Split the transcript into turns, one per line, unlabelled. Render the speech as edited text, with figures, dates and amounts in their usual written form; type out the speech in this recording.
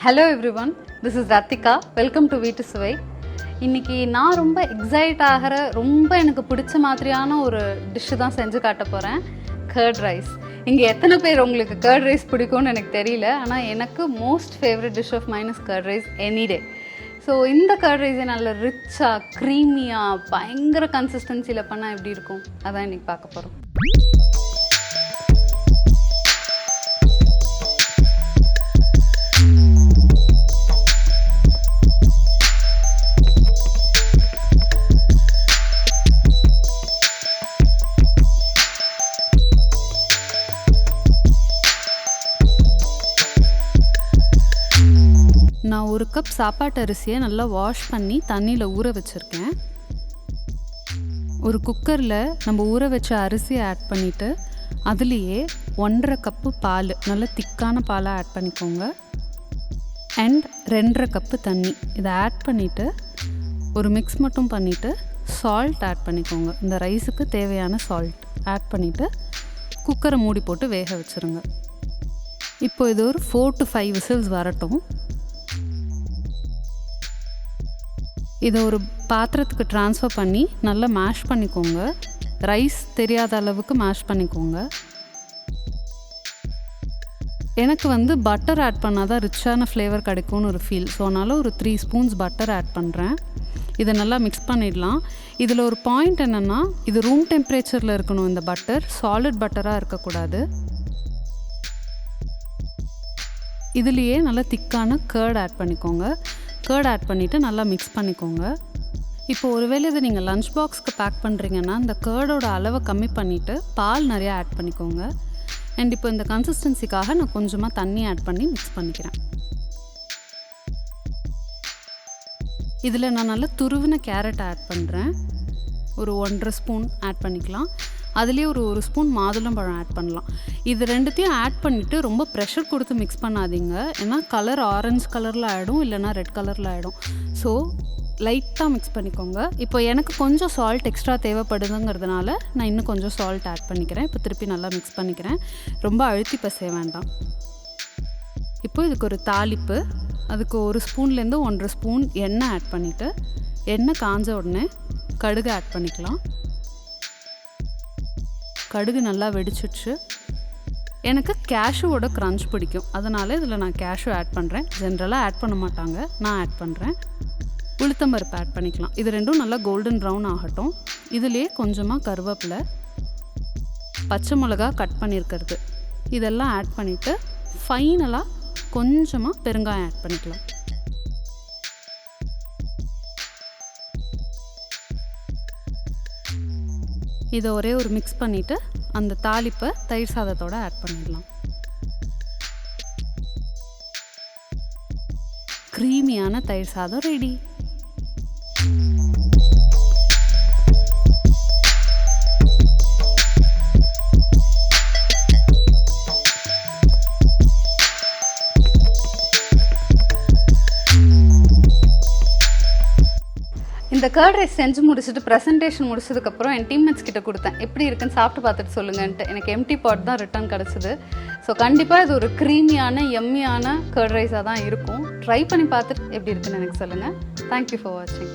Hello everyone, this is Ratika. Welcome to Veetu Suvai. இன்னைக்கு நான் ரொம்ப எக்ஸைட் ஆகிற ரொம்ப எனக்கு பிடிச்ச மாதிரியான ஒரு டிஷ்ஷு தான் செஞ்சு காட்ட போகிறேன். Curd rice. இங்கே எத்தனை பேர் உங்களுக்கு கர்ட் ரைஸ் பிடிக்கும்னு எனக்கு தெரியல, ஆனால் எனக்கு most favourite dish of mine is curd rice any day. So இந்த கர்ட் ரைஸை நல்ல ரிச்சாக க்ரீமியாக பயங்கர கன்சிஸ்டன்சியில் பண்ணால் எப்படி இருக்கும், அதான் இன்றைக்கி பார்க்க போகிறோம். நான் ஒரு கப் சாப்பாட்டு அரிசியை நல்லா வாஷ் பண்ணி தண்ணியில் ஊற வச்சுருக்கேன். ஒரு குக்கரில் நம்ம ஊற வச்ச அரிசியை ஆட் பண்ணிவிட்டு அதுலேயே 1.5 கப்பு பால், நல்ல திக்கான பாலாக ஆட் பண்ணிக்கோங்க. அண்ட் 2.5 கப்பு தண்ணி இதை ஆட் பண்ணிவிட்டு ஒரு மிக்ஸ் மட்டும் பண்ணிவிட்டு சால்ட் ஆட் பண்ணிக்கோங்க. இந்த ரைஸுக்கு தேவையான சால்ட் ஆட் பண்ணிவிட்டு குக்கரை மூடி போட்டு வேக வச்சுருங்க. இப்போ இது ஒரு 4 to 5 விசில்ஸ் வரட்டும். இதை ஒரு பாத்திரத்துக்கு ட்ரான்ஸ்ஃபர் பண்ணி நல்லா மேஷ் பண்ணிக்கோங்க. ரைஸ் தெரியாத அளவுக்கு மேஷ் பண்ணிக்கோங்க. எனக்கு பட்டர் ஆட் பண்ணால் தான் ரிச்சான ஃப்ளேவர் கிடைக்கும்னு ஒரு ஃபீல். ஸோ அதனால் ஒரு 3 ஸ்பூன்ஸ் பட்டர் ஆட் பண்ணுறேன். இதை நல்லா மிக்ஸ் பண்ணிடலாம். இதில் ஒரு பாயிண்ட் என்னென்னா, இது ரூம் டெம்பரேச்சரில் இருக்கணும். இந்த பட்டர் சாலிட் பட்டராக இருக்கக்கூடாது. இதுலேயே நல்லா திக்கான கர்ட் ஆட் பண்ணிக்கோங்க. கர்ட் ஆட் பண்ணிவிட்டு நல்லா மிக்ஸ் பண்ணிக்கோங்க. இப்போ ஒருவேளை இதை நீங்கள் லஞ்ச் பாக்ஸ்க்கு பேக் பண்ணுறீங்கன்னா இந்த கர்டோட அளவை கம்மி பண்ணிவிட்டு பால் நிறையா ஆட் பண்ணிக்கோங்க. அண்ட் இப்போ இந்த கன்சிஸ்டன்சிக்காக நான் கொஞ்சமாக தண்ணி ஆட் பண்ணி மிக்ஸ் பண்ணிக்கிறேன். இதில் நான் நல்லா துருவின கேரட் ஆட் பண்ணுறேன். ஒரு 1.5 ஸ்பூன் ஆட் பண்ணிக்கலாம். அதுலேயே ஒரு ஸ்பூன் மாதுளம்பழம் ஆட் பண்ணலாம். இது ரெண்டுத்தையும் ஆட் பண்ணிவிட்டு ரொம்ப ப்ரெஷர் கொடுத்து மிக்ஸ் பண்ணாதீங்க. ஏன்னா கலர் ஆரஞ்சு கலரில் ஆகிடும், இல்லைனா ரெட் கலரில் ஆகிடும். ஸோ லைட்டாக மிக்ஸ் பண்ணிக்கோங்க. இப்போ எனக்கு கொஞ்சம் சால்ட் எக்ஸ்ட்ரா தேவைப்படுதுங்கிறதுனால நான் இன்னும் கொஞ்சம் சால்ட் ஆட் பண்ணிக்கிறேன். இப்போ திருப்பி நல்லா மிக்ஸ் பண்ணிக்கிறேன். ரொம்ப அழுத்தி பசைய வேண்டாம். இப்போ இதுக்கு ஒரு தாளிப்பு. அதுக்கு 1 ஸ்பூன்லேருந்து 1.5 ஸ்பூன் எண்ணெய் ஆட் பண்ணிவிட்டு எண்ணெய் காஞ்ச உடனே கடுகு ஆட் பண்ணிக்கலாம். கடுகு நல்லா வெடிச்சிடுச்சு. எனக்கு கேஷ்யூவோட க்ரன்ச் பிடிக்கும், அதனால் இதில் நான் கேஷ்யூ ஆட் பண்ணுறேன். ஜென்ரலாக ஆட் பண்ண மாட்டாங்க, நான் ஆட் பண்ணுறேன். உளுத்தம்பருப்பு ஆட் பண்ணிக்கலாம். இது ரெண்டும் நல்லா கோல்டன் ப்ரௌன் ஆகட்டும். இதுலேயே கொஞ்சமாக கருவேப்பிலை, பச்சை மிளகா கட் பண்ணியிருக்கிறது இதெல்லாம் ஆட் பண்ணிவிட்டு ஃபைனலாக கொஞ்சமாக பெருங்காயம் ஆட் பண்ணிக்கலாம். இதை ஒரே ஒரு மிக்ஸ் பண்ணிவிட்டு அந்த தாளிப்பை தயிர் சாதத்தோடு ஆட் பண்ணிடலாம். க்ரீமியான தயிர் சாதம் ரெடி. இந்த கர்ட் ரைஸ் செஞ்சு முடிச்சுட்டு ப்ரெசன்டேஷன் முடிச்சதுக்கப்புறம் என் டீம்மேட்ஸ் கிட்ட கொடுத்தேன். எப்படி இருக்குன்னு சாப்பிட்டு பார்த்துட்டு சொல்லுங்கன்ட்டு. எனக்கு எம்டி பாட் தான் ரிட்டர்ன் கிடச்சிது. ஸோ கண்டிப்பாக இது ஒரு க்ரீமியான எம்மியான கர்ட் ரைஸாக தான் இருக்கும். ட்ரை பண்ணி பார்த்துட்டு எப்படி இருக்குன்னு எனக்கு சொல்லுங்கள். தேங்க்யூ ஃபார் வாட்சிங்.